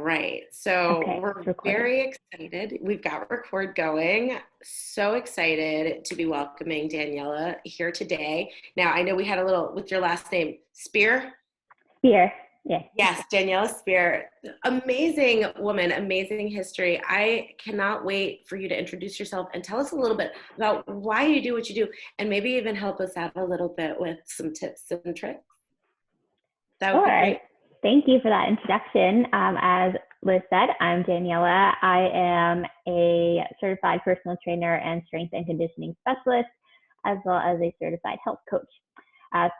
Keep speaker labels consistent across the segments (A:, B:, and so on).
A: right. So
B: Okay, it's
A: we're
B: recording.
A: very excited. We've got record going. So excited to be welcoming Daniela here today. Now, I know we had a little with your last name, Spear.
B: Spear. Yes.
A: Yes, Daniela Spear. Amazing woman, amazing history. I cannot wait for you to introduce yourself and tell us a little bit about why you do what you do, and maybe even help us out a little bit with some tips and tricks. That would be
B: Sure.
A: great.
B: Thank you for that introduction. As Liz said, I'm Daniela. I am a certified personal trainer and strength and conditioning specialist, as well as a certified health coach.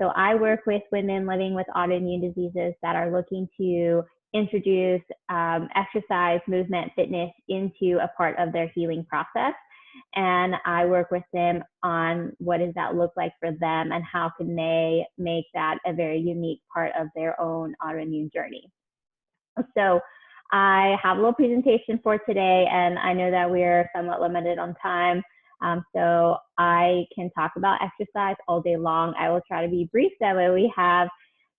B: So I work with women living with autoimmune diseases that are looking to introduce exercise, movement, fitness into a part of their healing process. And I work with them on what does that look like for them and how can they make that a very unique part of their own autoimmune journey. So I have a little presentation for today, and I know that we're somewhat limited on time. So I can talk about exercise all day long. I will try to be brief, that way we have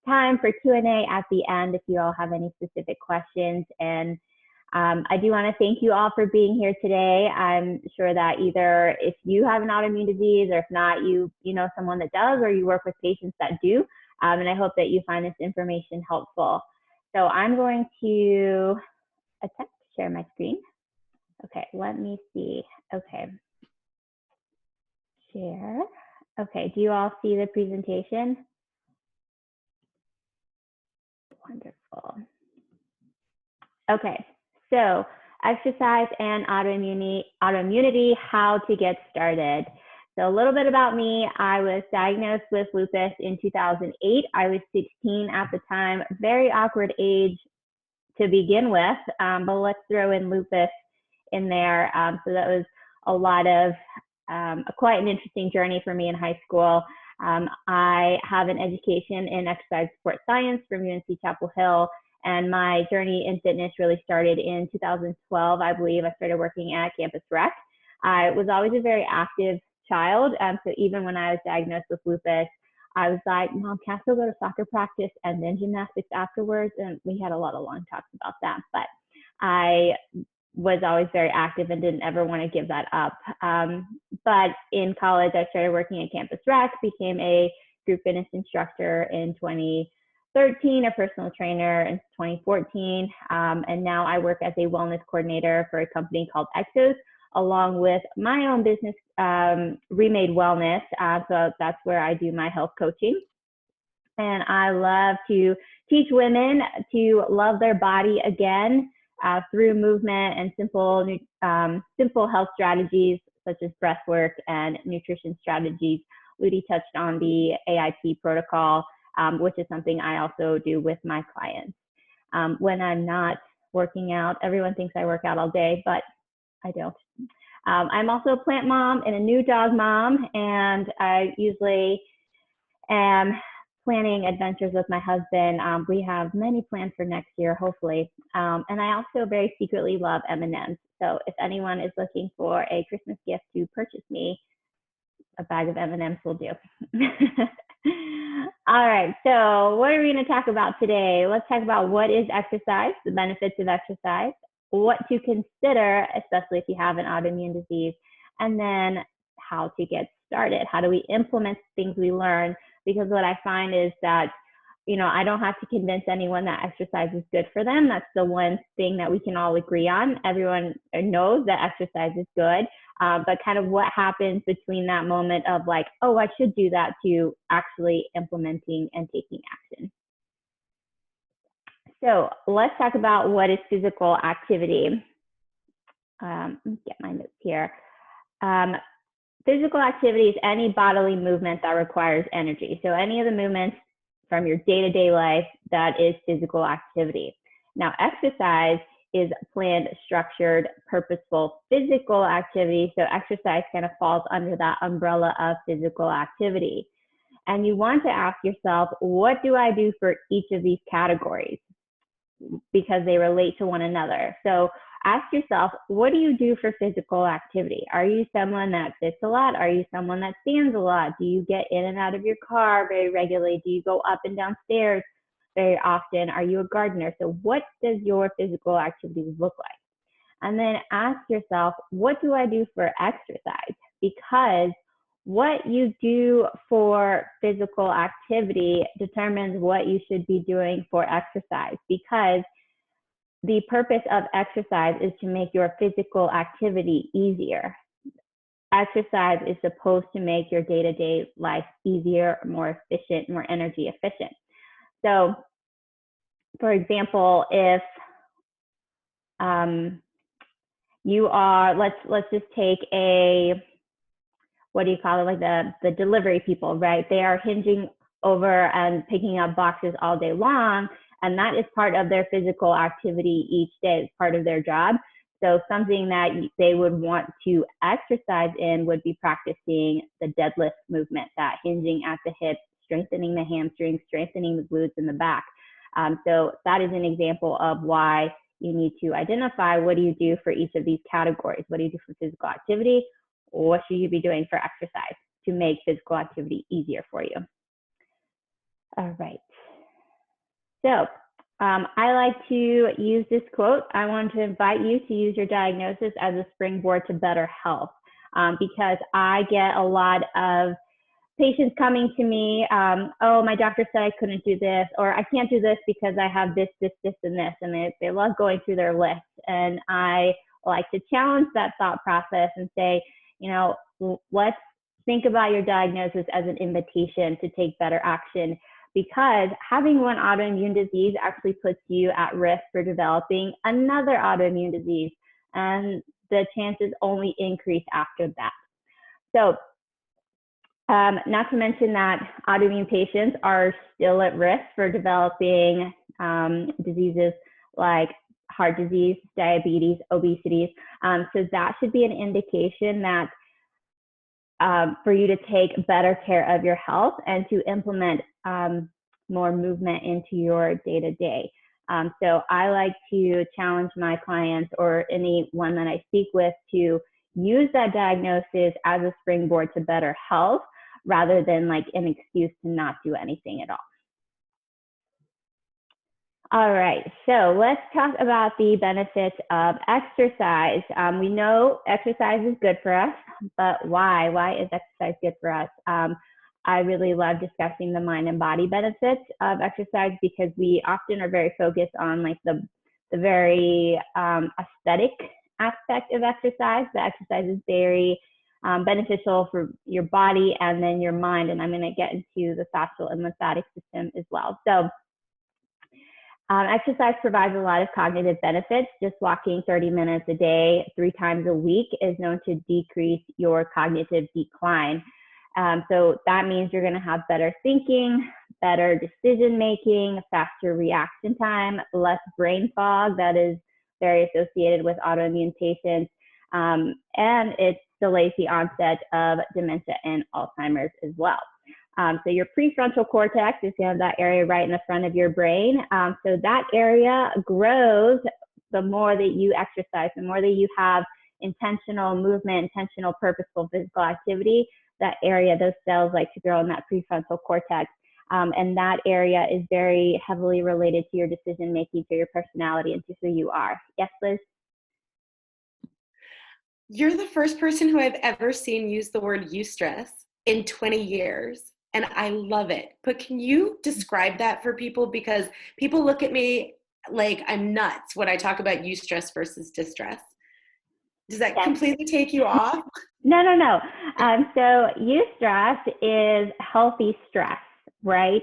B: time for Q&A at the end if you all have any specific questions. And I do want to thank you all for being here today. I'm sure that either if you have an autoimmune disease, or if not, you know someone that does, or you work with patients that do. And I hope that you find this information helpful. So I'm going to attempt to share my screen. Okay, let me see. Okay, share. Okay, do you all see the presentation? Wonderful. Okay, so exercise and autoimmunity, how to get started. So a little bit about me. I was diagnosed with lupus in 2008. I was 16 at the time, very awkward age to begin with, but let's throw in lupus in there. So that was a lot of quite an interesting journey for me in high school. I have an education in exercise sport science from UNC Chapel Hill, and my journey in fitness really started in 2012, I believe. I started working at Campus Rec. I was always a very active child, so even when I was diagnosed with lupus, I was like, Mom, can I still go to soccer practice and then gymnastics afterwards? And we had a lot of long talks about that, but I was always very active and didn't ever want to give that up. But in college, I started working at Campus Rec, became a group fitness instructor in 2013, a personal trainer in 2014, and now I work as a wellness coordinator for a company called Exos, along with my own business, Remade Wellness. So that's where I do my health coaching. And I love to teach women to love their body again through movement and simple health strategies such as breath work and nutrition strategies. Ludi touched on the AIP protocol, which is something I also do with my clients. When I'm not working out, everyone thinks I work out all day, but I don't. I'm also a plant mom and a new dog mom, and I usually am planning adventures with my husband. We have many plans for next year, hopefully. And I also very secretly love M&Ms. So if anyone is looking for a Christmas gift to purchase me, a bag of M&Ms will do. All right, so what are we going to talk about today? Let's talk about what is exercise, the benefits of exercise, what to consider, especially if you have an autoimmune disease, and then how to get started. How do we implement things we learn? Because what I find is that, you know, I don't have to convince anyone that exercise is good for them. That's the one thing that we can all agree on. Everyone knows that exercise is good, but kind of what happens between that moment of like, oh, I should do that, to actually implementing and taking action. So let's talk about what is physical activity. Let me get my notes here. Physical activity is any bodily movement that requires energy. So any of the movements from your day-to-day life, that is physical activity. Now, exercise is planned, structured, purposeful physical activity. So exercise kind of falls under that umbrella of physical activity. And you want to ask yourself, what do I do for each of these categories? Because they relate to one another. So ask yourself, what do you do for physical activity? Are you someone that sits a lot? Are you someone that stands a lot? Do you get in and out of your car very regularly? Do you go up and down stairs very often? Are you a gardener? So what does your physical activity look like? And then ask yourself, what do I do for exercise? Because what you do for physical activity determines what you should be doing for exercise, because the purpose of exercise is to make your physical activity easier. Exercise is supposed to make your day-to-day life easier, more efficient, more energy efficient. So, for example, if you are, let's just take a, what do you call it, like the delivery people, right? They are hinging over and picking up boxes all day long, and that is part of their physical activity each day. It's part of their job. So something that they would want to exercise in would be practicing the deadlift movement, that hinging at the hips, strengthening the hamstrings, strengthening the glutes in the back. So that is an example of why you need to identify, what do you do for each of these categories? What do you do for physical activity? What should you be doing for exercise to make physical activity easier for you? All right. So I like to use this quote. I want to invite you to use your diagnosis as a springboard to better health, because I get a lot of patients coming to me, oh, my doctor said I couldn't do this, or I can't do this because I have this, this, this, and this, and they love going through their list. And I like to challenge that thought process and say, you know, let's think about your diagnosis as an invitation to take better action, because having one autoimmune disease actually puts you at risk for developing another autoimmune disease, and the chances only increase after that. So not to mention that autoimmune patients are still at risk for developing diseases like heart disease, diabetes, obesity. So that should be an indication that for you to take better care of your health and to implement more movement into your day-to-day. So I like to challenge my clients, or anyone that I speak with, to use that diagnosis as a springboard to better health, rather than like an excuse to not do anything at all. All right, so let's talk about the benefits of exercise. We know exercise is good for us, but why? Why is exercise good for us? I really love discussing the mind and body benefits of exercise, because we often are very focused on like the very aesthetic aspect of exercise. The exercise is very beneficial for your body and then your mind, and I'm going to get into the fascial and lymphatic system as well. So exercise provides a lot of cognitive benefits. Just walking 30 minutes a day, 3 times a week, is known to decrease your cognitive decline. So that means you're going to have better thinking, better decision making, faster reaction time, less brain fog that is very associated with autoimmune patients, and it delays the onset of dementia and Alzheimer's as well. So your prefrontal cortex is that area right in the front of your brain. So that area grows the more that you exercise, the more that you have intentional movement, intentional purposeful physical activity. That area, those cells like to grow in that prefrontal cortex. And that area is very heavily related to your decision making, to your personality, and to who you are. Yes, Liz?
A: You're the first person who I've ever seen use the word eustress in 20 years, and I love it. But can you describe that for people? Because people look at me like I'm nuts when I talk about eustress versus distress. Does that completely take you off?
B: No. So eustress is healthy stress, right?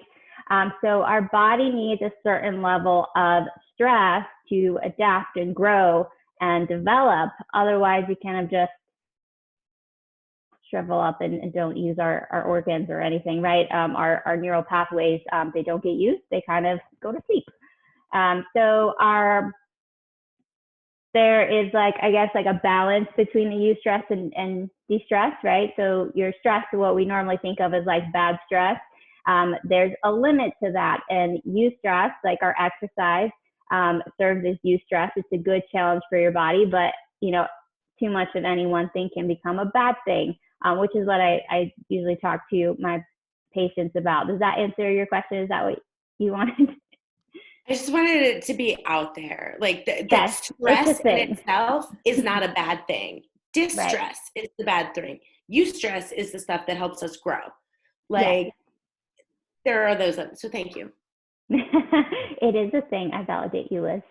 B: So our body needs a certain level of stress to adapt and grow and develop. Otherwise, we kind of just shrivel up and don't use our organs or anything, right? Our neural pathways, they don't get used. They kind of go to sleep. So there is like, I guess, like a balance between the eustress and de-stress, right? So your stress, what we normally think of as like bad stress, there's a limit to that. And eustress, like our exercise, serves as eustress. It's a good challenge for your body, but you know, too much of any one thing can become a bad thing, which is what I usually talk to my patients about. Does that answer your question? Is that what you wanted?
A: I just wanted it to be out there, like that
B: Yes, it's a
A: stress in
B: thing.
A: itself is not a bad thing.
B: Right.
A: Distress is the bad thing. Eustress is the stuff that helps us grow.
B: Yes.
A: Like there are those. So thank you.
B: It is a thing. I validate you, Liz.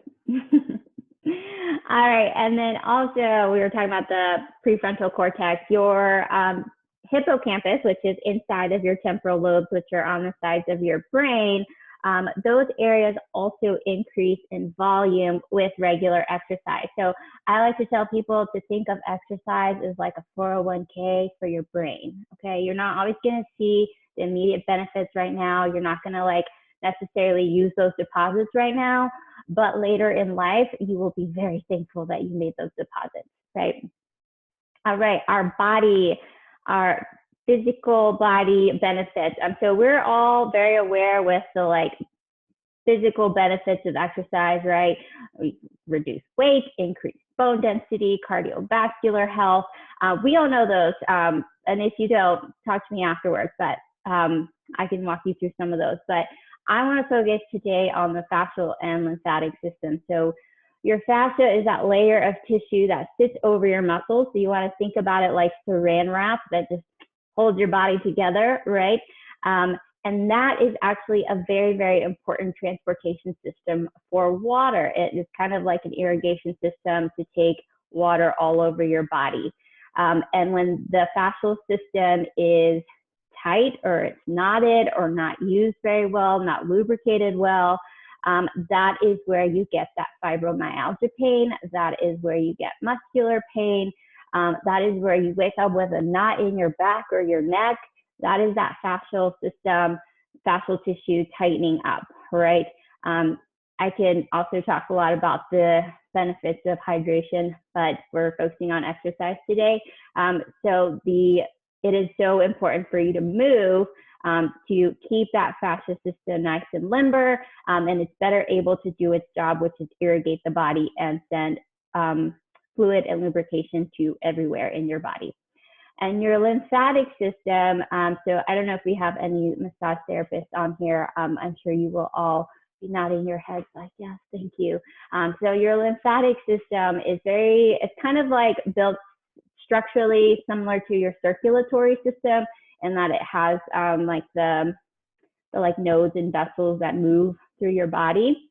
B: All right. And then also, we were talking about the prefrontal cortex, your hippocampus, which is inside of your temporal lobes, which are on the sides of your brain. Those areas also increase in volume with regular exercise. So I like to tell people to think of exercise as like a 401k for your brain. Okay. You're not always going to see the immediate benefits right now. You're not going to like necessarily use those deposits right now, but later in life, you will be very thankful that you made those deposits, right? All right, our body, our physical body benefits. So we're all very aware with the like physical benefits of exercise, right? We reduce weight, increase bone density, cardiovascular health. We all know those. And if you don't, talk to me afterwards, but I can walk you through some of those. But I want to focus today on the fascial and lymphatic system. So your fascia is that layer of tissue that sits over your muscles. So you want to think about it like saran wrap that just holds your body together, right? And that is actually a very, very important transportation system for water. It is kind of like an irrigation system to take water all over your body. And when the fascial system is tight or it's knotted or not used very well, not lubricated well, that is where you get that fibromyalgia pain. That is where you get muscular pain. That is where you wake up with a knot in your back or your neck. That is that fascial system, fascial tissue tightening up, right? I can also talk a lot about the benefits of hydration, but we're focusing on exercise today. It is so important for you to move to keep that fascia system nice and limber, and it's better able to do its job, which is irrigate the body and send fluid and lubrication to everywhere in your body. And your lymphatic system, so I don't know if we have any massage therapists on here. I'm sure you will all be nodding your heads like, yes, thank you. So your lymphatic system is it's kind of like built structurally similar to your circulatory system, in that it has like the like nodes and vessels that move through your body.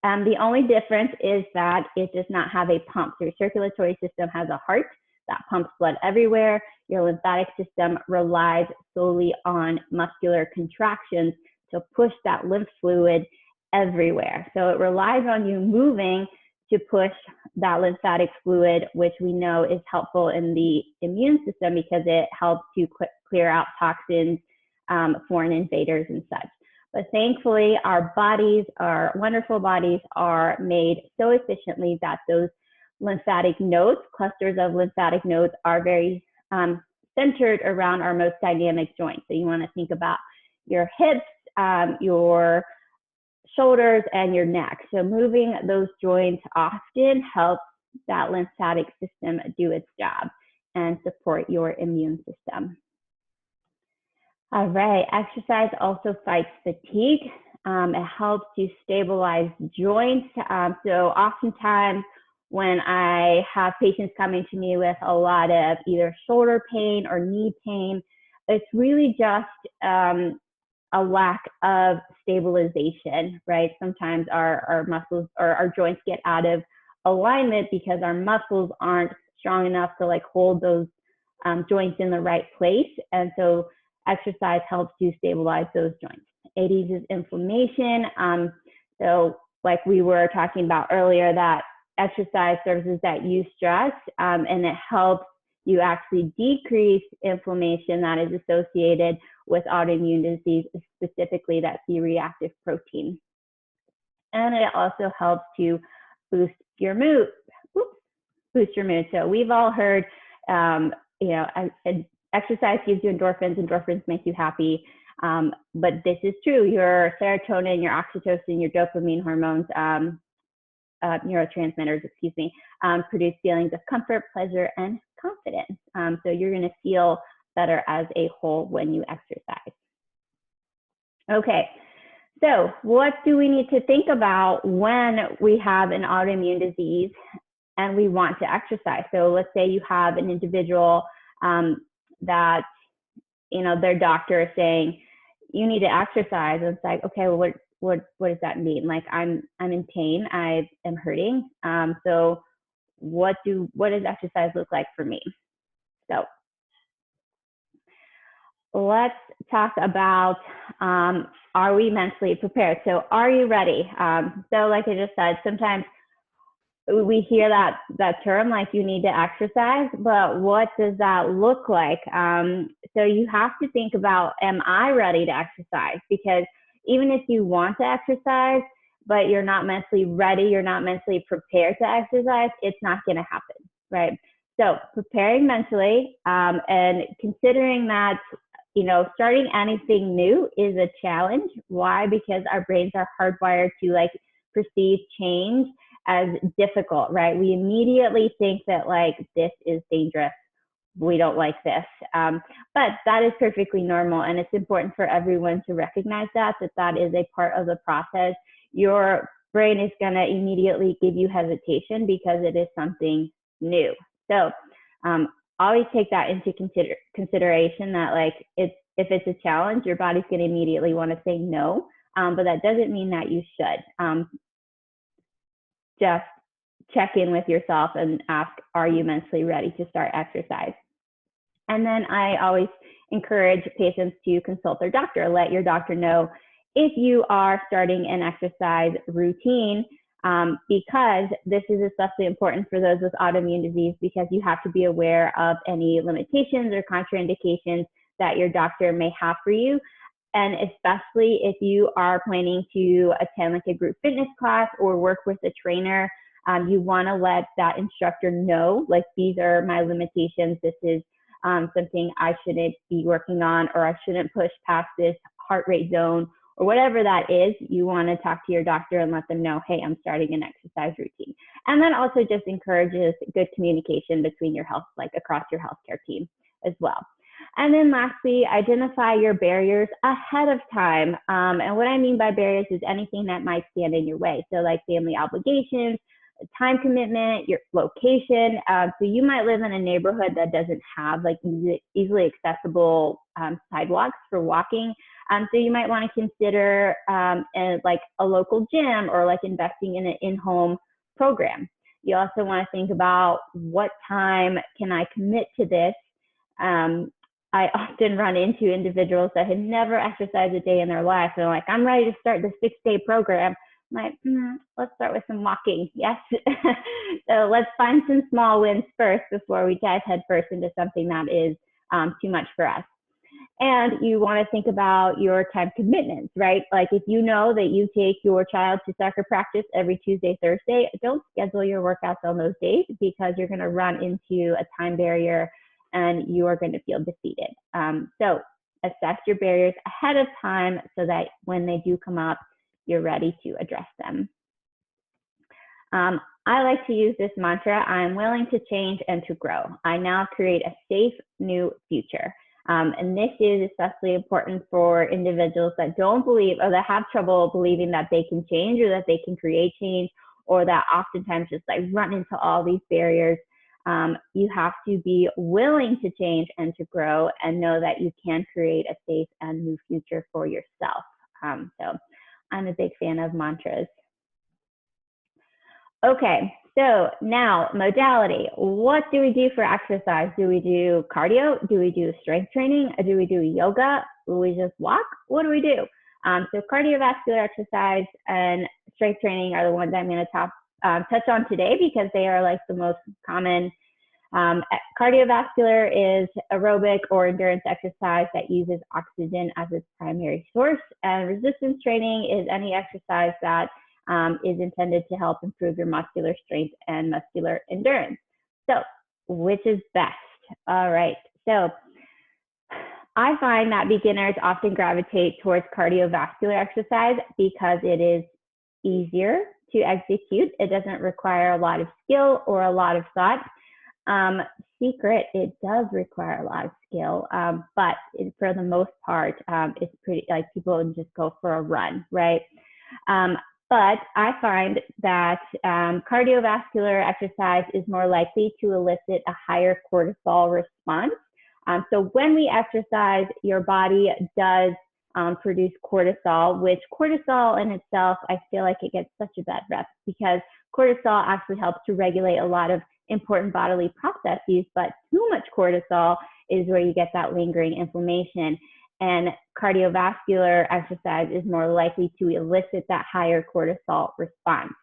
B: The only difference is that it does not have a pump. So your circulatory system has a heart that pumps blood everywhere. Your lymphatic system relies solely on muscular contractions to push that lymph fluid everywhere. So it relies on you moving to push that lymphatic fluid, which we know is helpful in the immune system because it helps to clear out toxins, foreign invaders and such. But thankfully, our bodies, our wonderful bodies, are made so efficiently that those lymphatic nodes, clusters of lymphatic nodes, are very centered around our most dynamic joints. So you want to think about your hips, your shoulders, and your neck. So moving those joints often helps that lymphatic system do its job and support your immune system. All right, exercise also fights fatigue. It helps to stabilize joints. So oftentimes when I have patients coming to me with a lot of either shoulder pain or knee pain, it's really just a lack of stabilization, right? Sometimes our muscles or our joints get out of alignment because our muscles aren't strong enough to like hold those joints in the right place. And so exercise helps to stabilize those joints. It eases inflammation. So like we were talking about earlier, that exercise serves as that eustress, and it helps you actually decrease inflammation that is associated with autoimmune disease, specifically that C-reactive protein. And it also helps to boost your mood. So we've all heard, exercise gives you endorphins, endorphins make you happy. But this is true. Your serotonin, your oxytocin, your dopamine hormones, neurotransmitters, produce feelings of comfort, pleasure, and confidence. So you're going to feel better as a whole when you exercise. Okay, So what do we need to think about when we have an autoimmune disease and we want to exercise? So let's say you have an individual that, their doctor is saying, you need to exercise. And it's like, okay, well, what does that mean? Like, I'm in pain, I am hurting. So what does exercise look like for me? So let's talk about, are we mentally prepared? So are you ready? So like I just said, sometimes we hear that term, like you need to exercise, but what does that look like? So you have to think about, am I ready to exercise? Because even if you want to exercise, but you're not mentally ready, you're not mentally prepared to exercise, it's not going to happen, right? So preparing mentally, and considering that, starting anything new is a challenge. Why? Because our brains are hardwired to perceive change as difficult, right? We immediately think that this is dangerous. We don't like this. But that is perfectly normal. And it's important for everyone to recognize that is a part of the process. Your brain is going to immediately give you hesitation because it is something new. So always take that into consideration, that if it's a challenge, your body's going to immediately want to say no. But that doesn't mean that you should. Just check in with yourself and ask, are you mentally ready to start exercise? And then I always encourage patients to consult their doctor. Let your doctor know if you are starting an exercise routine, because this is especially important for those with autoimmune disease, because you have to be aware of any limitations or contraindications that your doctor may have for you. And especially if you are planning to attend a group fitness class or work with a trainer, you want to let that instructor know, these are my limitations. This is something I shouldn't be working on, or I shouldn't push past this heart rate zone, or whatever that is. You want to talk to your doctor and let them know, hey, I'm starting an exercise routine. And then also just encourages good communication between your health, across your healthcare team as well. And then lastly, identify your barriers ahead of time. And what I mean by barriers is anything that might stand in your way. So family obligations, time commitment, your location. So you might live in a neighborhood that doesn't have easily accessible sidewalks for walking. So you might want to consider a local gym, or investing in an in-home program. You also want to think about, what time can I commit to this? I often run into individuals that had never exercised a day in their life. They're like, I'm ready to start the 6-day program. I'm like, let's start with some walking. Yes. So let's find some small wins first before we dive headfirst into something that is too much for us. And you want to think about your time commitments, right? If you know that you take your child to soccer practice every Tuesday, Thursday, don't schedule your workouts on those days, because you're going to run into a time barrier and you are going to feel defeated. So assess your barriers ahead of time so that when they do come up, you're ready to address them. I like to use this mantra: I'm willing to change and to grow. I now create a safe new future. And this is especially important for individuals that don't believe, or that have trouble believing that they can change, or that they can create change, or that oftentimes just run into all these barriers. You have to be willing to change and to grow, and know that you can create a safe and new future for yourself. So I'm a big fan of mantras. Okay, so now modality. What do we do for exercise? Do we do cardio? Do we do strength training? Do we do yoga? Do we just walk? What do we do? So cardiovascular exercise and strength training are the ones I'm going to touch on today, because they are the most common. Cardiovascular is aerobic or endurance exercise that uses oxygen as its primary source, and resistance training is any exercise that is intended to help improve your muscular strength and muscular endurance. So which is best? All right, so I find that beginners often gravitate towards cardiovascular exercise because it is easier to execute. It doesn't require a lot of skill or a lot of thought. Secret, it does require a lot of skill, but for the most part, it's pretty, like, people just go for a run, right? But I find that cardiovascular exercise is more likely to elicit a higher cortisol response. So when we exercise, your body does produce cortisol, which cortisol in itself, I feel like it gets such a bad rep because cortisol actually helps to regulate a lot of important bodily processes, but too much cortisol is where you get that lingering inflammation. And cardiovascular exercise is more likely to elicit that higher cortisol response.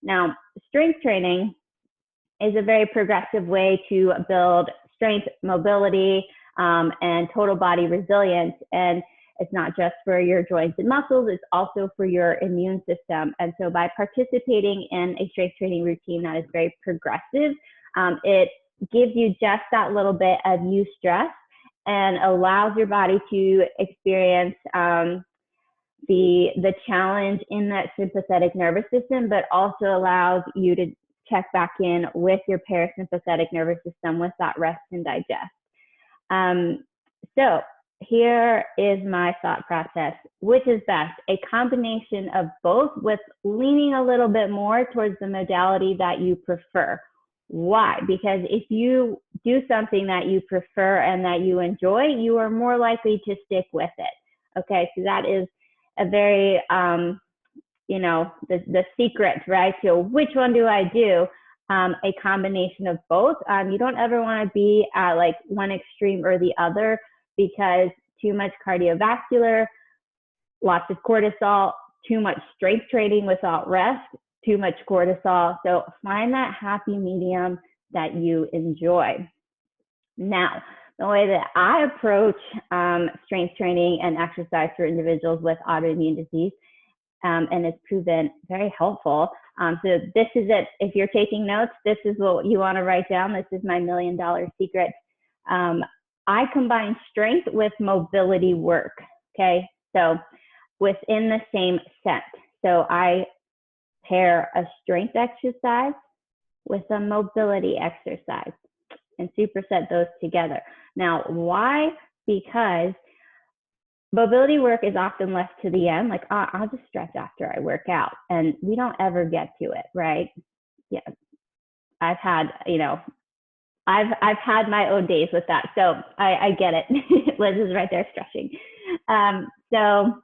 B: Now, strength training is a very progressive way to build strength, mobility, and total body resilience. And it's not just for your joints and muscles, it's also for your immune system. And so by participating in a strength training routine that is very progressive, it gives you just that little bit of eustress and allows your body to experience the challenge in that sympathetic nervous system, but also allows you to check back in with your parasympathetic nervous system with that rest and digest. So here is my thought process. Which is best? A combination of both, with leaning a little bit more towards the modality that you prefer. Why? Because if you do something that you prefer and that you enjoy, you are more likely to stick with it. Okay, so that is a very, you know, the secret, right? So which one do I do? A combination of both. You don't ever want to be at like one extreme or the other, because too much cardiovascular, lots of cortisol, too much strength training without rest, too much cortisol. So find that happy medium that you enjoy. Now, the way that I approach strength training and exercise for individuals with autoimmune disease, and it's proven very helpful. So this is it. If you're taking notes, this is what you want to write down. This is my $1 million secret. I combine strength with mobility work. Okay, so within the same set. So I pair a strength exercise with a mobility exercise and superset those together. Now, why? Because mobility work is often left to the end, like, oh, I'll just stretch after I work out, and we don't ever get to it, right? Yeah, I've had, you know, I've had my own days with that, so I get it. Liz is right there stretching. So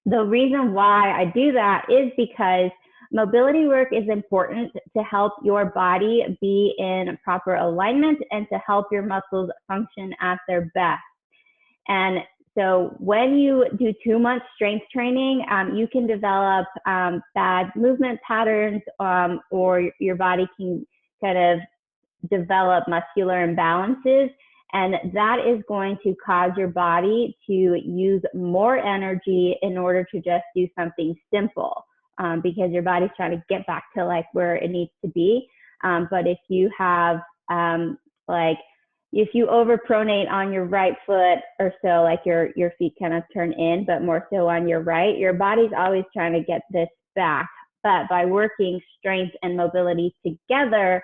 B: the reason why I do that is because mobility work is important to help your body be in proper alignment and to help your muscles function at their best. And so when you do too much strength training, you can develop bad movement patterns, or your body can kind of develop muscular imbalances. And that is going to cause your body to use more energy in order to just do something simple, because your body's trying to get back to like where it needs to be. But if you have if you overpronate on your right foot or so, like your feet kind of turn in, but more so on your right, your body's always trying to get this back. But by working strength and mobility together,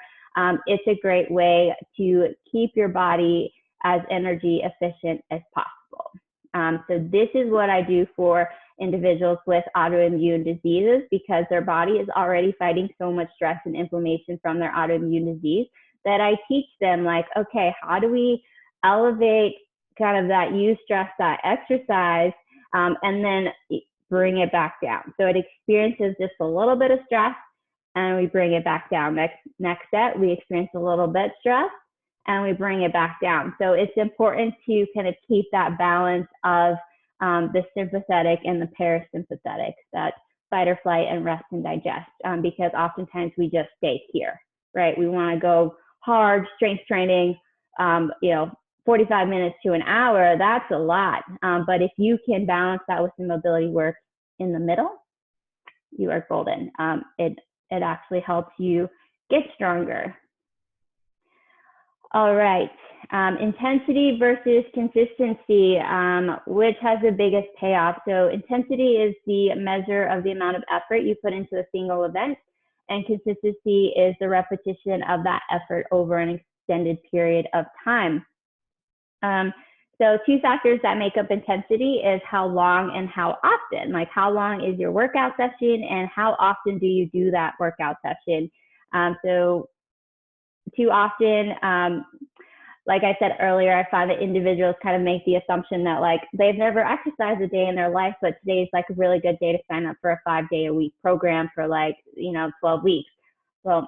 B: it's a great way to keep your body as energy efficient as possible. So this is what I do for individuals with autoimmune diseases, because their body is already fighting so much stress and inflammation from their autoimmune disease, that I teach them, like, okay, how do we elevate kind of that eustress, that exercise, and then bring it back down. So it experiences just a little bit of stress, and we bring it back down. Next set, we experience a little bit stress, and we bring it back down. So it's important to kind of keep that balance of the sympathetic and the parasympathetic, that fight or flight and rest and digest, because oftentimes we just stay here, right? We want to go hard strength training, 45 minutes to an hour, that's a lot. But if you can balance that with some mobility work in the middle, you are golden. It actually helps you get stronger. All right, intensity versus consistency, which has the biggest payoff? So intensity is the measure of the amount of effort you put into a single event, and consistency is the repetition of that effort over an extended period of time. So two factors that make up intensity is how long and how often. Like, how long is your workout session and how often do you do that workout session? So too often, like I said earlier, I find that individuals kind of make the assumption that like they've never exercised a day in their life, but today is like a really good day to sign up for a 5-day-a-week program for like, 12 weeks. Well,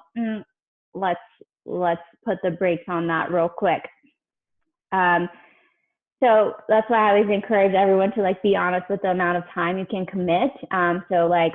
B: let's put the brakes on that real quick. So that's why I always encourage everyone to like be honest with the amount of time you can commit. So like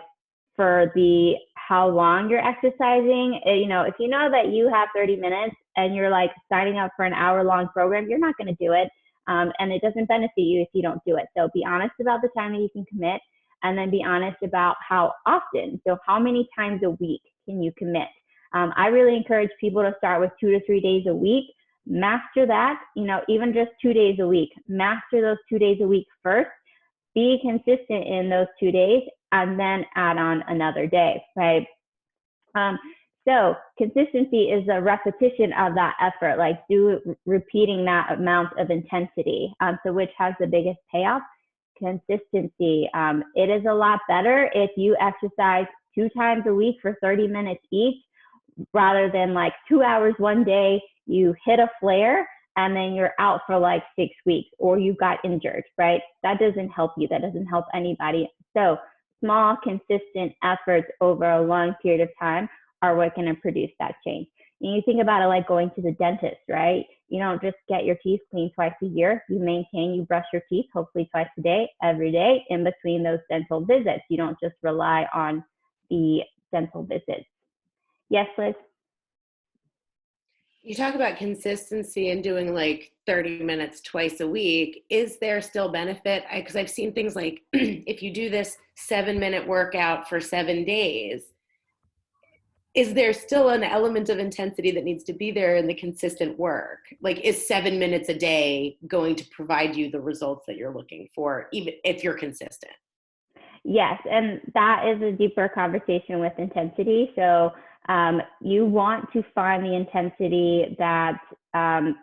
B: for the how long you're exercising, if you know that you have 30 minutes and you're like signing up for an hour-long program, you're not going to do it. And it doesn't benefit you if you don't do it. So be honest about the time that you can commit, and then be honest about how often. So how many times a week can you commit? I really encourage people to start with 2 to 3 days a week. Master that, even just 2 days a week. Master those 2 days a week first. Be consistent in those 2 days, and then add on another day, right? So consistency is a repetition of that effort, like repeating that amount of intensity. So which has the biggest payoff? Consistency. It is a lot better if you exercise 2 times a week for 30 minutes each, rather than like 2 hours one day, you hit a flare and then you're out for like 6 weeks, or you got injured, right? That doesn't help you. That doesn't help anybody. So small, consistent efforts over a long period of time are what can produce that change. And you think about it like going to the dentist, right? You don't just get your teeth cleaned twice a year. You brush your teeth hopefully twice a day, every day in between those dental visits. You don't just rely on the dental visits. Yes, Liz?
A: You talk about consistency and doing like 30 minutes twice a week. Is there still benefit? Because I've seen things like if you do this 7-minute workout for 7 days, is there still an element of intensity that needs to be there in the consistent work? Like, is 7 minutes a day going to provide you the results that you're looking for, even if you're consistent?
B: Yes, and that is a deeper conversation with intensity. So you want to find the intensity that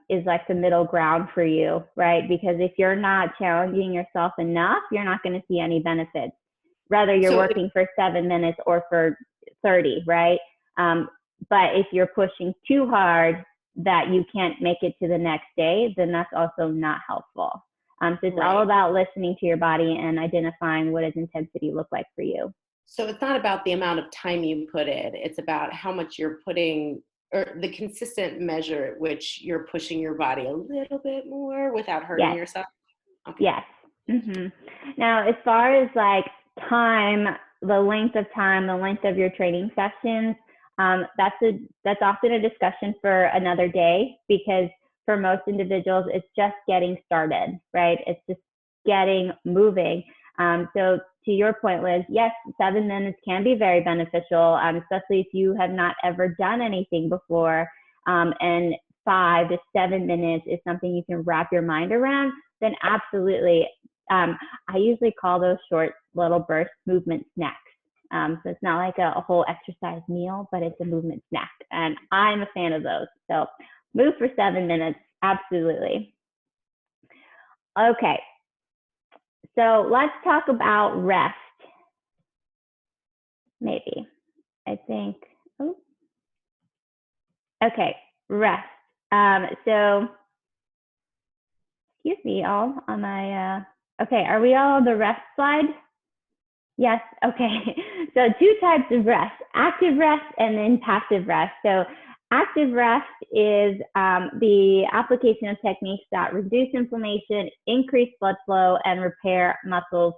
B: is like the middle ground for you, right? Because if you're not challenging yourself enough, you're not going to see any benefits. Whether you're working for 7 minutes or for 30, right? But if you're pushing too hard that you can't make it to the next day, then that's also not helpful. So it's all about listening to your body and identifying what does intensity look like for you.
A: So it's not about the amount of time you put in. It's about how much you're putting, or the consistent measure at which you're pushing your body a little bit more without hurting yourself. Okay.
B: Yes. Mm-hmm. Now, as far as like time, the length of your training sessions, that's often a discussion for another day, because for most individuals, it's just getting started, right? It's just getting moving. So to your point, Liz, yes, 7 minutes can be very beneficial, especially if you have not ever done anything before. And 5 to 7 minutes is something you can wrap your mind around, then absolutely. I usually call those short little burst movement snacks. So it's not like a whole exercise meal, but it's a movement snack. And I'm a fan of those. So move for 7 minutes, absolutely. Okay, so let's talk about rest. Maybe, I think, okay, rest. So, excuse me, all on my, okay, are we all on the rest slide? Yes, okay. So 2 types of rest, active rest and then passive rest. So active rest is the application of techniques that reduce inflammation, increase blood flow, and repair muscles.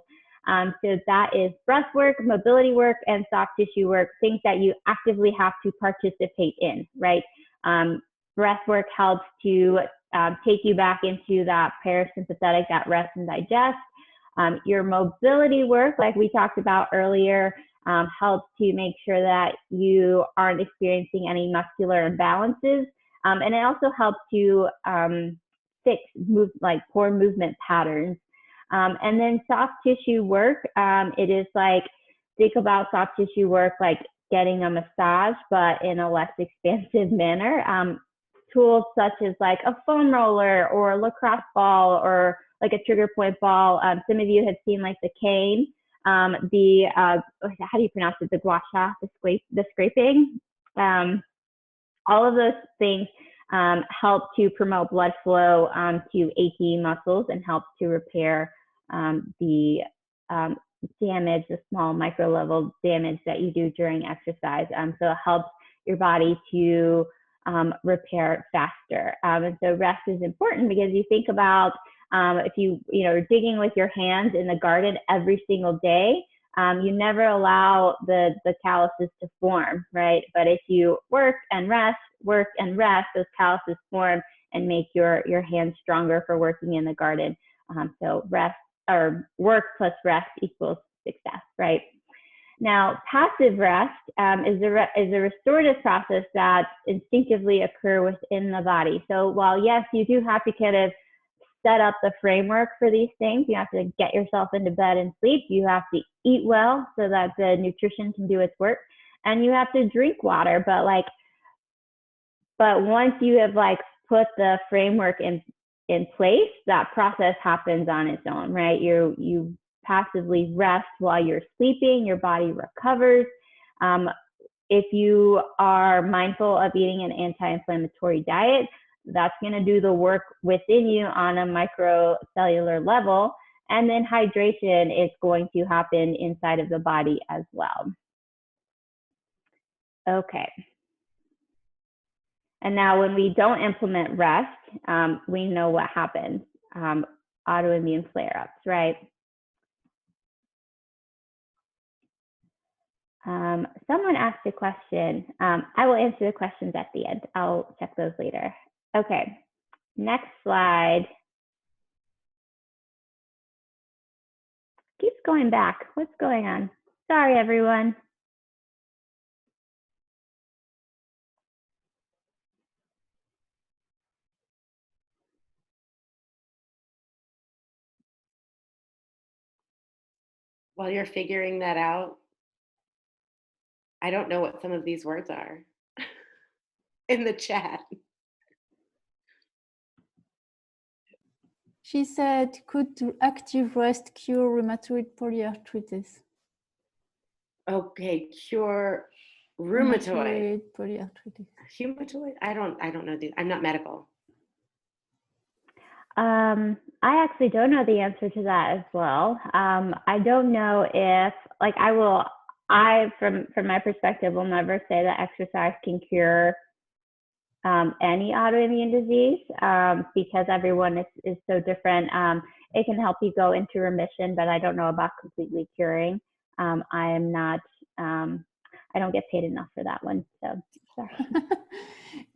B: So that is breath work, mobility work, and soft tissue work, things that you actively have to participate in, right? Breath work helps to take you back into that parasympathetic, that rest and digest. Your mobility work, like we talked about earlier, helps to make sure that you aren't experiencing any muscular imbalances. And it also helps to fix poor movement patterns. And then soft tissue work, it is like, think about soft tissue work like getting a massage, but in a less expansive manner. Tools such as like a foam roller or a lacrosse ball or like a trigger point ball. Some of you have seen like the cane, how do you pronounce it? The gua sha, the scraping. All of those things help to promote blood flow to achy muscles and help to repair the damage, the small micro level damage that you do during exercise. So it helps your body to repair faster. And so rest is important because you think about if you're digging with your hands in the garden every single day, you never allow the calluses to form, right? But if you work and rest, those calluses form and make your hands stronger for working in the garden. So rest or work plus rest equals success, right? Now, passive rest is a restorative process that instinctively occur within the body. So while yes, you do have to kind of set up the framework for these things, you have to get yourself into bed and sleep, you have to eat well so that the nutrition can do its work, and you have to drink water. But once you have like put the framework in place, that process happens on its own, right? You passively rest while you're sleeping, your body recovers. If you are mindful of eating an anti-inflammatory diet, that's going to do the work within you on a microcellular level. And then hydration is going to happen inside of the body as well. Okay. And now when we don't implement rest, we know what happens. Autoimmune flare-ups, right? Someone asked a question. I will answer the questions at the end. I'll check those later. Okay, next slide. Keeps going back. What's going on? Sorry, everyone.
A: While you're figuring that out, I don't know what some of these words are in the chat.
C: She said, could active rest cure rheumatoid polyarthritis?
A: Okay, cure rheumatoid
C: polyarthritis.
A: Rheumatoid? I don't know. I'm not medical.
B: I actually don't know the answer to that as well. I don't know if, like, from my perspective, will never say that exercise can cure any autoimmune disease because everyone is so different. It can help you go into remission, but I don't know about completely curing. I am not, I don't get paid enough for that one, so sorry.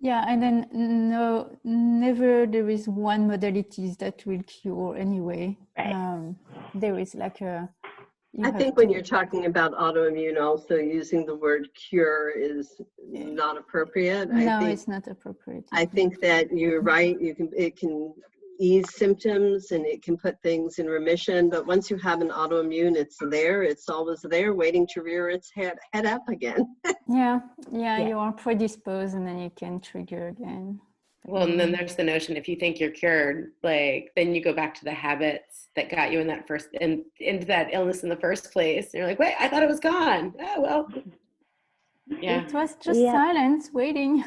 C: Yeah, and then never there is one modalities that will cure anyway.
B: Right.
C: There is like a...
D: I think when you're talking about autoimmune, also using the word cure is not appropriate.
C: No, it's not appropriate.
D: I think that you're right. It can ease symptoms and it can put things in remission. But once you have an autoimmune, it's there. It's always there, waiting to rear its head up again.
C: Yeah, you are predisposed, and then you can trigger again.
A: Well, and then there's the notion, if you think you're cured, like, then you go back to the habits that got you in that into that illness in the first place. And you're like, wait, I thought it was gone. Oh, well. Yeah.
C: It was just silence waiting.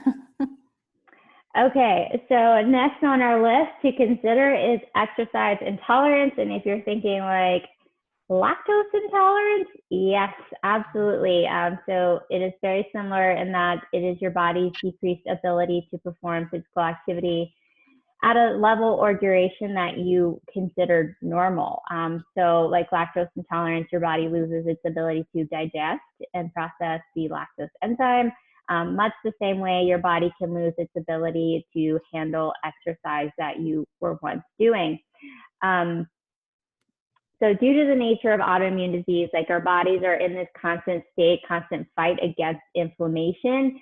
B: Okay, so next on our list to consider is exercise intolerance. And if you're thinking like lactose intolerance, yes, absolutely. So it is very similar in that it is your body's decreased ability to perform physical activity at a level or duration that you considered normal. So like lactose intolerance, your body loses its ability to digest and process the lactose enzyme. Much the same way your body can lose its ability to handle exercise that you were once doing. So due to the nature of autoimmune disease, like our bodies are in this constant state, constant fight against inflammation.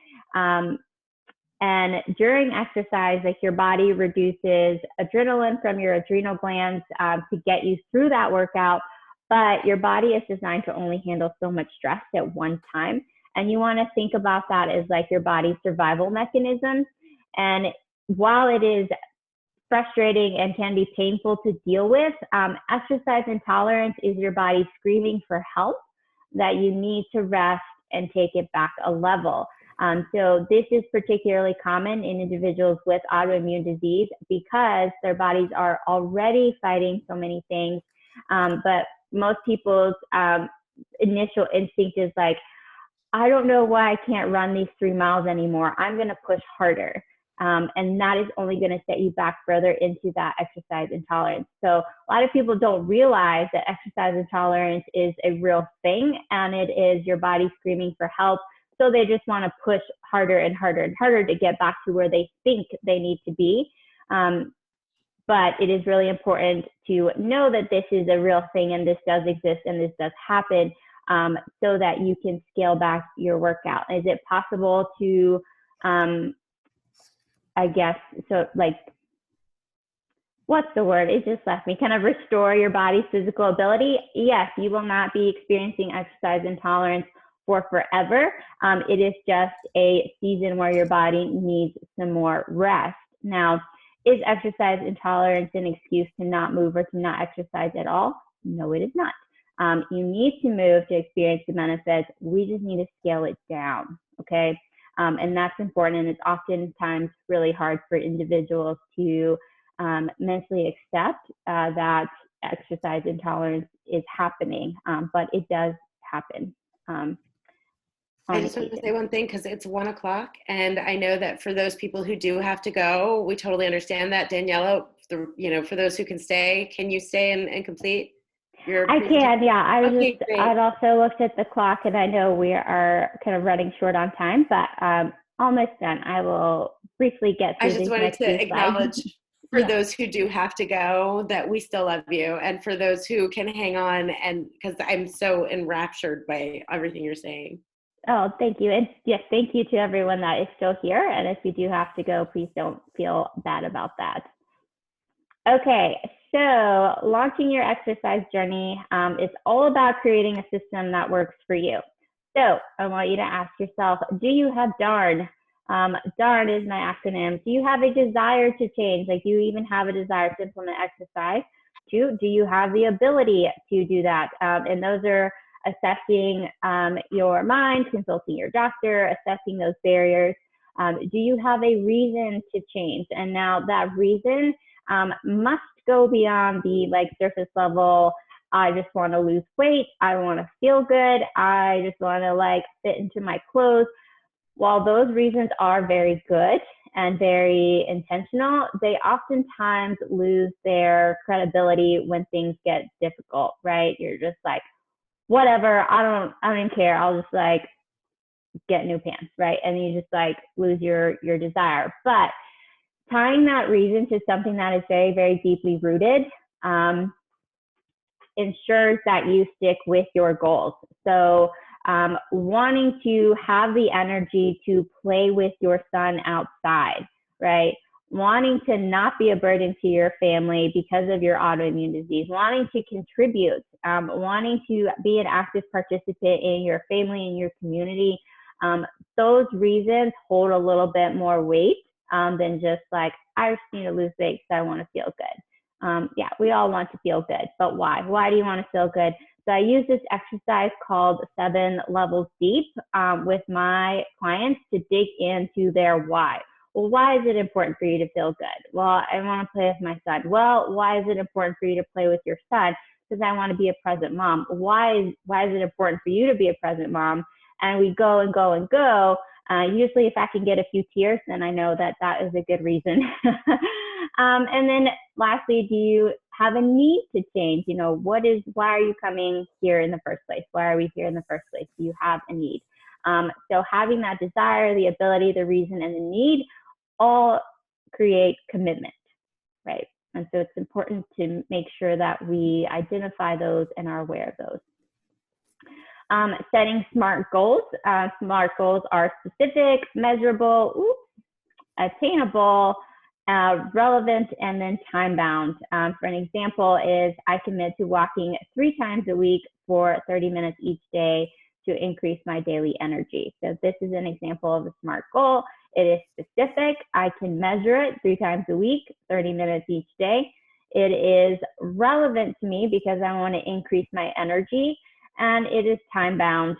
B: And during exercise, like your body reduces adrenaline from your adrenal glands to get you through that workout, but your body is designed to only handle so much stress at one time. And you want to think about that as like your body's survival mechanism. And while it is frustrating and can be painful to deal with, exercise intolerance is your body screaming for help, that you need to rest and take it back a level. So this is particularly common in individuals with autoimmune disease because their bodies are already fighting so many things. But most people's initial instinct is like, I don't know why I can't run these 3 miles anymore. I'm going to push harder. And that is only going to set you back further into that exercise intolerance. So a lot of people don't realize that exercise intolerance is a real thing, and it is your body screaming for help. So they just want to push harder and harder and harder to get back to where they think they need to be. But it is really important to know that this is a real thing and this does exist and this does happen, so that you can scale back your workout. Is it possible to, I guess, so like, what's the word? It just left me. Kind of restore your body's physical ability? Yes, you will not be experiencing exercise intolerance for forever. It is just a season where your body needs some more rest. Now, is exercise intolerance an excuse to not move or to not exercise at all? No, it is not. You need to move to experience the benefits. We just need to scale it down, okay? And that's important, and it's oftentimes really hard for individuals to mentally accept that exercise intolerance is happening, but it does happen.
A: I just want to say one thing, because it's 1 o'clock, and I know that for those people who do have to go, we totally understand that. Daniela, for those who can stay, can you stay and complete your presentation?
B: I can, yeah.
A: Okay,
B: I'd also looked at the clock, and I know we are kind of running short on time, but almost done. I will briefly get through
A: I just wanted to acknowledge for those who do have to go that we still love you, and for those who can hang on, and because I'm so enraptured by everything you're saying.
B: Oh, thank you. And yes, thank you to everyone that is still here. And if you do have to go, please don't feel bad about that. Okay, so launching your exercise journey is all about creating a system that works for you. So I want you to ask yourself, do you have DARN? DARN is my acronym. Do you have a desire to change? Like, do you even have a desire to implement exercise? 2, do you have the ability to do that? And those are assessing your mind, consulting your doctor, assessing those barriers. Do you have a reason to change? And now that reason must go beyond the surface level. I just want to lose weight. I want to feel good. I just want to fit into my clothes. While those reasons are very good and very intentional, they oftentimes lose their credibility when things get difficult, right? You're just like, whatever, I don't even care. I'll just get new pants, right? And you just lose your desire. But tying that reason to something that is very, very deeply rooted ensures that you stick with your goals. So wanting to have the energy to play with your son outside, right? Wanting to not be a burden to your family because of your autoimmune disease, wanting to contribute, wanting to be an active participant in your family and your community, those reasons hold a little bit more weight than just I just need to lose weight because I want to feel good. Yeah, we all want to feel good, but why? Why do you want to feel good? So I use this exercise called 7 Levels Deep with my clients to dig into their why. Well, why is it important for you to feel good? Well, I want to play with my son. Well, why is it important for you to play with your son? Because I want to be a present mom. Why is it important for you to be a present mom? And we go and go and go. Usually if I can get a few tears, then I know that that is a good reason. And then lastly, do you have a need to change? Why are you coming here in the first place? Why are we here in the first place? Do you have a need? So having that desire, the ability, the reason, and the need all create commitment, right? And so it's important to make sure that we identify those and are aware of those. Setting SMART goals. SMART goals are specific, measurable, attainable, relevant, and then time-bound. For an example is I commit to walking 3 times a week for 30 minutes each day to increase my daily energy. So this is an example of a SMART goal. It is specific. I can measure it 3 times a week, 30 minutes each day. It is relevant to me because I want to increase my energy, and it is time bound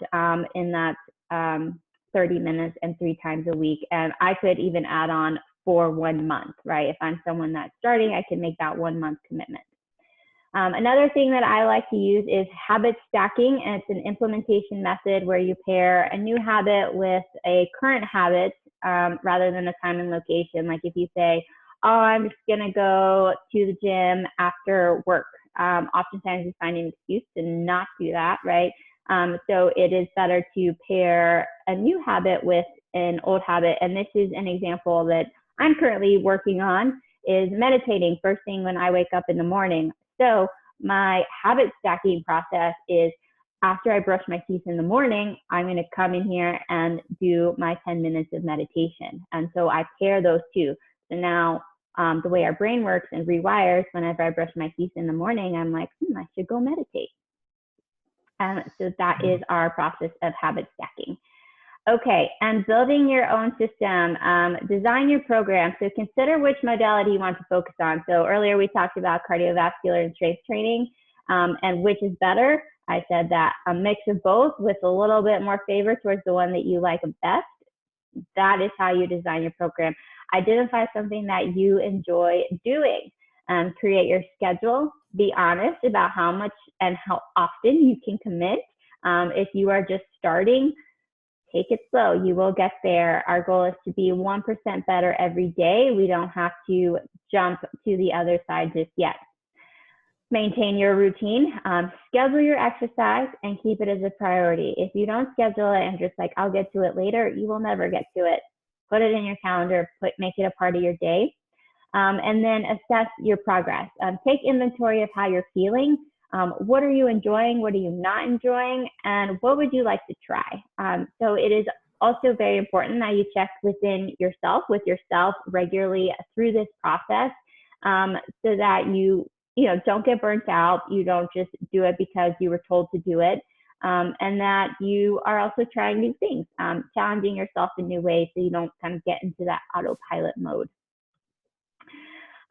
B: in that 30 minutes and 3 times a week. And I could even add on for 1 month, right? If I'm someone that's starting, I can make that 1 month commitment. Another thing that I like to use is habit stacking, and it's an implementation method where you pair a new habit with a current habit rather than a time and location. Like if you say, oh, I'm just gonna go to the gym after work. Oftentimes we find an excuse to not do that, right? So it is better to pair a new habit with an old habit. And this is an example that I'm currently working on, is meditating first thing when I wake up in the morning. So my habit stacking process is after I brush my teeth in the morning, I'm going to come in here and do my 10 minutes of meditation. And so I pair those two. So now the way our brain works and rewires, whenever I brush my teeth in the morning, I'm like, I should go meditate. And so that is our process of habit stacking. Okay, and building your own system, design your program. So consider which modality you want to focus on. So earlier we talked about cardiovascular and strength training, and which is better. I said that a mix of both with a little bit more favor towards the one that you like best. That is how you design your program. Identify something that you enjoy doing. Create your schedule. Be honest about how much and how often you can commit. If you are just starting, take it slow. You will get there. Our goal is to be 1% better every day. We don't have to jump to the other side just yet. Maintain your routine. Schedule your exercise and keep it as a priority. If you don't schedule it and just like, I'll get to it later, you will never get to it. Put it in your calendar, make it a part of your day. And then assess your progress. Take inventory of how you're feeling. What are you enjoying? What are you not enjoying? And what would you like to try? So it is also very important that you check with yourself regularly through this process, so that you don't get burnt out. You don't just do it because you were told to do it. And that you are also trying new things, challenging yourself in new ways so you don't kind of get into that autopilot mode.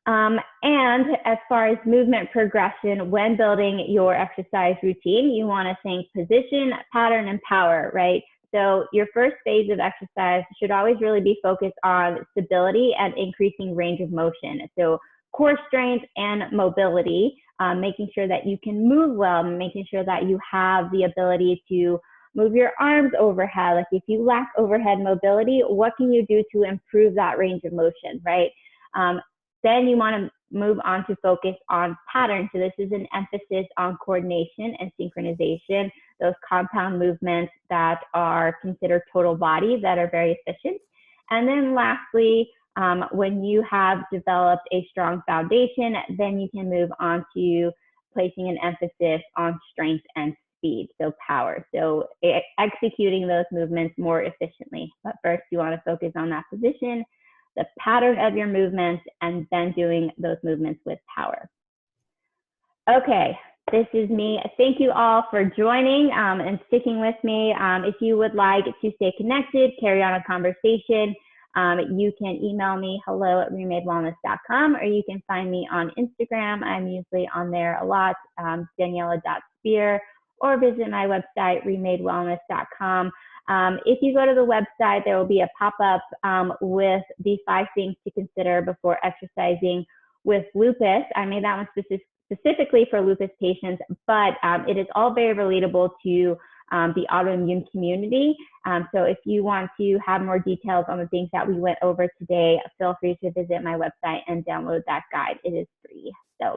B: And as far as movement progression, when building your exercise routine, you want to think position, pattern, and power, right? So your first phase of exercise should always really be focused on stability and increasing range of motion. So core strength and mobility, making sure that you can move well, making sure that you have the ability to move your arms overhead. Like if you lack overhead mobility, what can you do to improve that range of motion, right? Then you want to move on to focus on patterns. So this is an emphasis on coordination and synchronization, those compound movements that are considered total body that are very efficient. And then lastly, when you have developed a strong foundation, then you can move on to placing an emphasis on strength and speed, so power. So executing those movements more efficiently. But first you want to focus on that position, the pattern of your movements, and then doing those movements with power. Okay, this is me. Thank you all for joining and sticking with me. If you would like to stay connected, carry on a conversation, you can email me hello@remadewellness.com, or you can find me on Instagram. I'm usually on there a lot, Daniela.Spear, or visit my website, remadewellness.com. If you go to the website, there will be a pop-up with the 5 things to consider before exercising with lupus. I made that one specifically for lupus patients, but it is all very relatable to the autoimmune community. So if you want to have more details on the things that we went over today, feel free to visit my website and download that guide. It is free. So,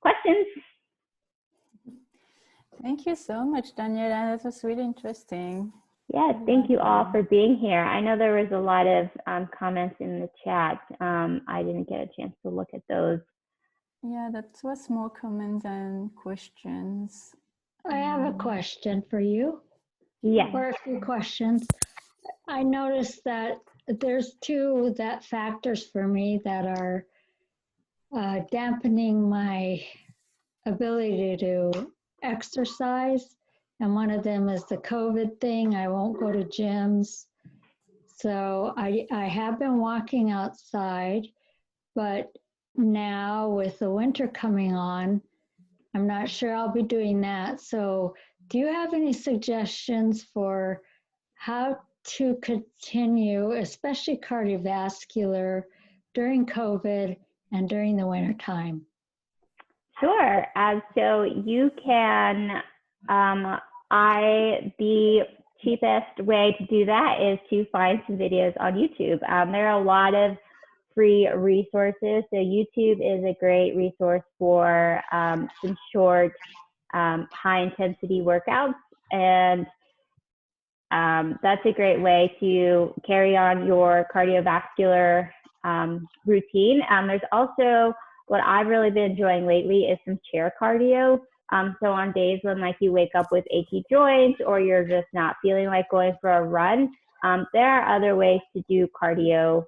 B: questions?
C: Thank you so much, Daniela. That was really interesting.
B: Yes, thank you all for being here. I know there was a lot of comments in the chat. I didn't get a chance to look at those.
C: Yeah, that was more comments than questions.
E: I have a question for you.
B: Yes.
E: Or a few questions. I noticed that there's 2 factors for me that are dampening my ability to exercise, And one of them is the COVID thing. I won't go to gyms. So I have been walking outside, but now with the winter coming on, I'm not sure I'll be doing that. So do you have any suggestions for how to continue, especially cardiovascular, during COVID and during the winter time?
B: Sure. So you can, the cheapest way to do that is to find some videos on YouTube. There are a lot of free resources. So YouTube is a great resource for some short, high intensity workouts. And that's a great way to carry on your cardiovascular routine. There's also, what I've really been enjoying lately is some chair cardio. So on days when like you wake up with achy joints or you're just not feeling like going for a run, there are other ways to do cardio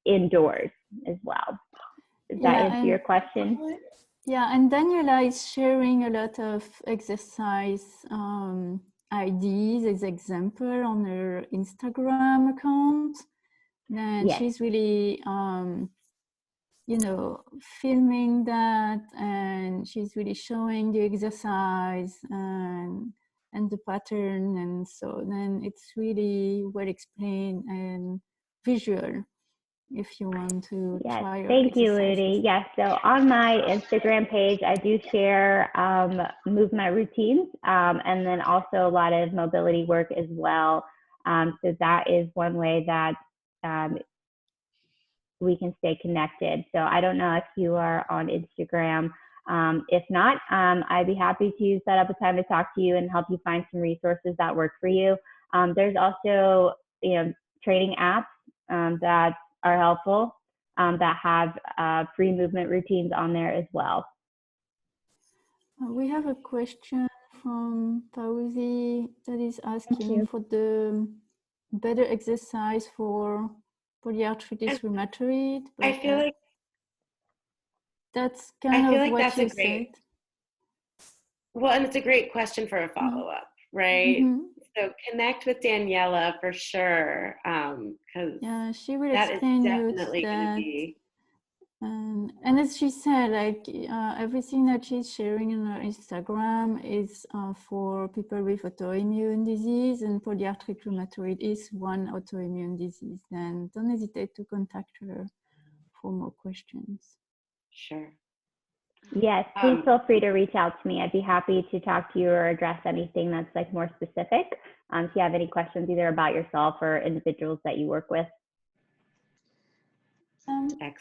B: indoors as well. Does that answer your question?
C: Yeah, and Daniela is sharing a lot of exercise ideas as example on her Instagram account. And
B: Yes.
C: she's really, you know, filming that, and she's really showing the exercise and the pattern. And so then it's really well explained and visual. If you want to try.
B: Thank you, Ludi. Yes, so on my Instagram page, I do share movement routines and then also a lot of mobility work as well. So that is one way that we can stay connected. So I don't know if you are on Instagram. If not, I'd be happy to set up a time to talk to you and help you find some resources that work for you. There's also, you know, training apps that are helpful that have free movement routines on there as well.
C: We have a question from Fauzi that is asking for the better exercise for polyarthritis rheumatoid.
A: I feel like
C: that's kind of what you said.
A: Well, and it's a great question for a follow-up, right?
C: Mm-hmm.
A: So connect with Daniela for sure, because
C: yeah, she will
A: that
C: explain
A: is definitely going to be.
C: And as she said, like everything that she's sharing on her Instagram is for people with autoimmune disease, and polyarthritic rheumatoid is one autoimmune disease. Then don't hesitate to contact her for more questions.
A: Sure.
B: Yes, please feel free to reach out to me. I'd be happy to talk to you or address anything that's like more specific. If you have any questions either about yourself or individuals that you work with.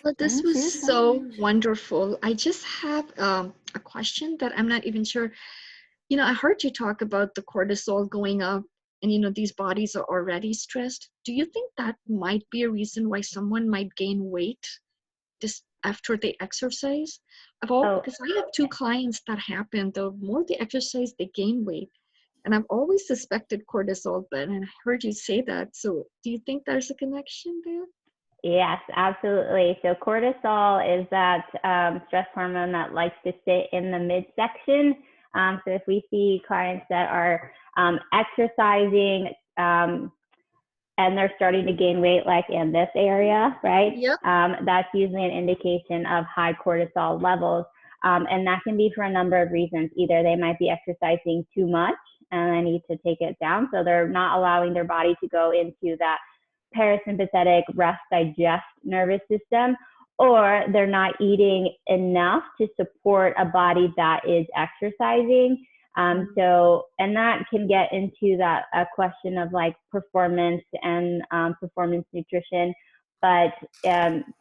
F: Well, this was so wonderful. I just have a question that I'm not even sure. You know, I heard you talk about the cortisol going up and, you know, these bodies are already stressed. Do you think that might be a reason why someone might gain weight just after they exercise? Because I have 2 clients that happen. The more they exercise, they gain weight. And I've always suspected cortisol, but I heard you say that. So do you think there's a connection there?
B: Yes, absolutely. So cortisol is that stress hormone that likes to sit in the midsection. So if we see clients that are exercising and they're starting to gain weight, like in this area, right?
F: Yep.
B: That's usually an indication of high cortisol levels. And that can be for a number of reasons. Either they might be exercising too much and they need to take it down. So they're not allowing their body to go into that parasympathetic rest digest nervous system, or they're not eating enough to support a body that is exercising. So, and that can get into that question of like performance and performance nutrition. But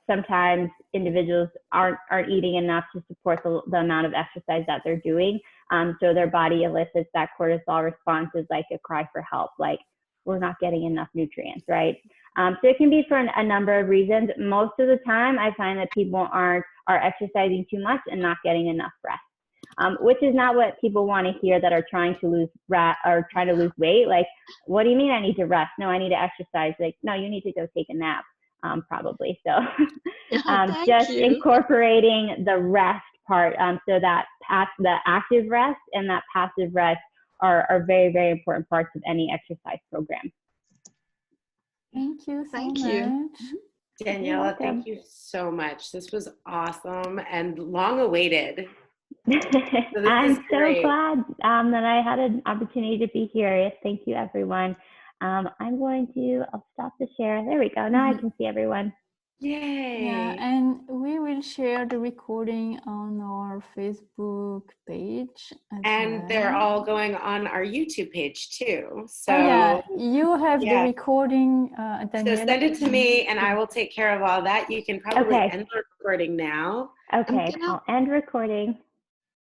B: sometimes individuals aren't eating enough to support the amount of exercise that they're doing. So their body elicits that cortisol response as like a cry for help, like we're not getting enough nutrients, right? So it can be for a number of reasons. Most of the time, I find that people are exercising too much and not getting enough rest, which is not what people want to hear that are trying to lose weight. Like, what do you mean I need to rest? No, I need to exercise. Like, no, you need to go take a nap, probably. So just incorporating the rest part, so that the active rest and that passive rest are very, very important parts of any exercise program.
C: Thank you so
F: Thank
C: much.
F: you.
A: Daniela, thank you so much. This was awesome and long awaited. So
B: I'm so glad that I had an opportunity to be here. Thank you, everyone. I'll stop the share. There we go. Now I can see everyone.
A: Yay.
C: Yeah, and we will share the recording on our Facebook page.
A: And they're all going on our YouTube page too. So
C: yeah, you have the recording, Daniela.
A: So send it to me and I will take care of all that. You can probably end the recording now.
B: Okay, I'll end recording.